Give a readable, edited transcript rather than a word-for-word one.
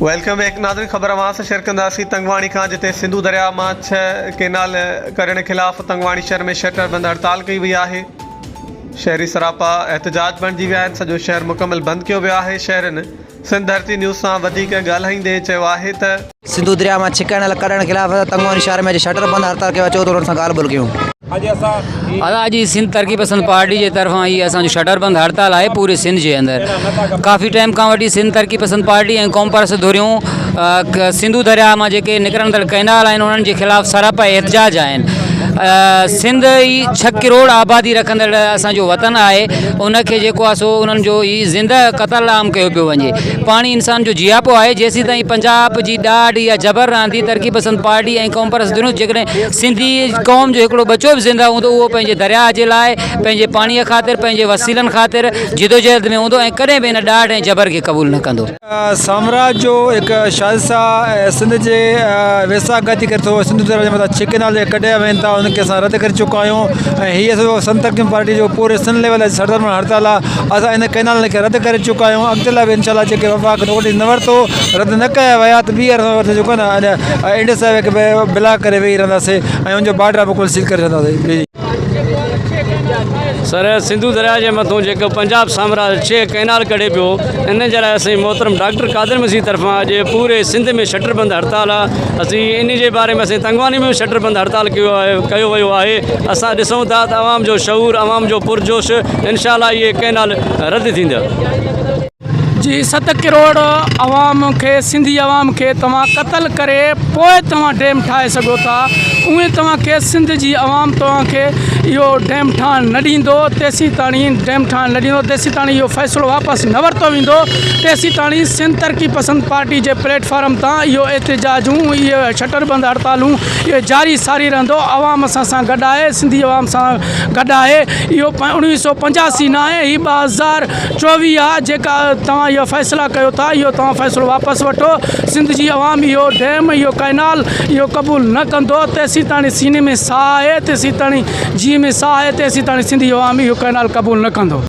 Welcome एक नाज़रीन ख़बर अवां से शेयर कंदासीं तंगवाणी खां, जिते सिंधु दरिया मां 6 केनाल करण खिलाफ़ तंगवाणी शहर में शटर बंद हड़ताल कई वई आहे। शहरी सरापा एहतजाज बणिजी विया आहिनि। सॼो शहर मुकमल बंद कियो वियो आहे। शहरनि सिंध धरती न्यूज़ सां वधीक ॻाल्हाईंदे चयो आहे त सिंधु दरिया में 6 केनाल करण खिलाफ़ तंगवाणी शहर में शटर बंद हड़ताल कयो अचो तो उन सां ॻाल्हि ॿोल कयूं। अॼु सिंध तरक़ी पसंद पार्टी के तरफा ये असो शटर बंद हड़ताल है पूरे सिंध के अंदर। काफ़ी टाइम का वठी सिंध तरक़ी पसंद पार्टी और कॉम्पर्स धुरियों सिंधु दरिया में जो निकरंदड़ कैनाल आहिनि उन्हनि के खिलाफ़ सरापा एहतजाज आहिनि। सिंध ही 6 करोड़ आबादी रखंदड़ असो वतन है, उनके जेको आहे सो उन्हनि जो ही ज़िंदा कतल आम कयो पियो वञे। पानी इंसान जो जियापो है, जेसी ताईं पंजाब की ॾाढ या जबर रहंदी तरक़ी पसंद पार्टी और कॉम्पर्स धुरियों जेकॾहिं सिंधी कौम जो हिकिड़ो बचो भी जिंदा हूंदो उहो पंहिंजे दरिया जे लाइ, पंहिंजे पाणीअ ख़ातिर, पंहिंजे वसीलनि ख़ातिर जिदोजहद में हूंदो ऐं कॾहिं बि इन ॾाढ ऐं जबर के क़बूल न कंदो। साम्राज्य जो एक शादसा सिंध के वेसा गति कर थो सिंधु दरिया जे मथां 6 केनाल कढिया वञनि था, उनखे असां रद्द करे चुका आहियूं। ऐं हीअ संत तरक़ी पार्टी जो पूरे सिंध लेवल सटर में हड़ताल आहे। असां इन कैनाल खे रद्द करे चुका आहियूं। अॻिते लाइ बि इंशाल्लाह जेके वफ़ाक़ नोटिस न वरितो, रद्द न कया विया त ॿीहर वठी चुका न इंडस हाईवे खे बिला करे वेही रहंदासीं ऐं उनजो बार्डर बिल्कुलु सील करे रहंदासीं। सर सिंधु दरिया के मथों जो पंजाब साम्राज्य 6 कैनाल कढे पियो, इन जे लाइ असीं मोहतरम डॉक्टर कादिर मसीह तरफा अॼु पूरे सिंध में शटर बंद हड़ताल आहे। असीं इन जे बारे में असीं तंगवानी में शटर बंद हड़ताल कयो वियो आहे। असां ॾिसूं था त आवाम जो शऊर, आवाम जो पुरजोश, इंशाल्लाह ये कैनाल रद्द थींदा। जी 7 करोड़ आवाम के, सिंधी आवाम के तव्हां कतल करे पोइ तव्हां डैम ठाहे सघो था, उहे तव्हांखे सिंध जी आवाम तव्हांखे इहो डैम ठहण न ॾींदो। तेसी ताणी डैम ठहण न ॾींदो, तेसी ताणी इहो फ़ैसिलो वापसि न वरितो वेंदो। तेसी ताणी सिंध तरक़ी पसंद पार्टी जे प्लेटफॉर्म तां इहो एहतजाजूं, इहे शटर बंद हड़तालूं इहो जारी सारी रहंदो। आवाम असां गॾु आहे, सिंधी आवाम सां गॾु आहे। इहो 1985 न आहे, हीउ 2024 आहे। जेका तव्हां इहो फ़ैसिला कयो था, इहो तव्हां फ़ैसिलो वापसि वठो। सिंध जी आवाम इहो डैम, इहो कैनाल इहो क़बूल न कंदो। तेसी ताणी सीने में साह आहे, तेसी ताणी जी में साह आहे, तेसी ताणी सिंधी आवाम इहो कैनाल क़बूल न कंदो।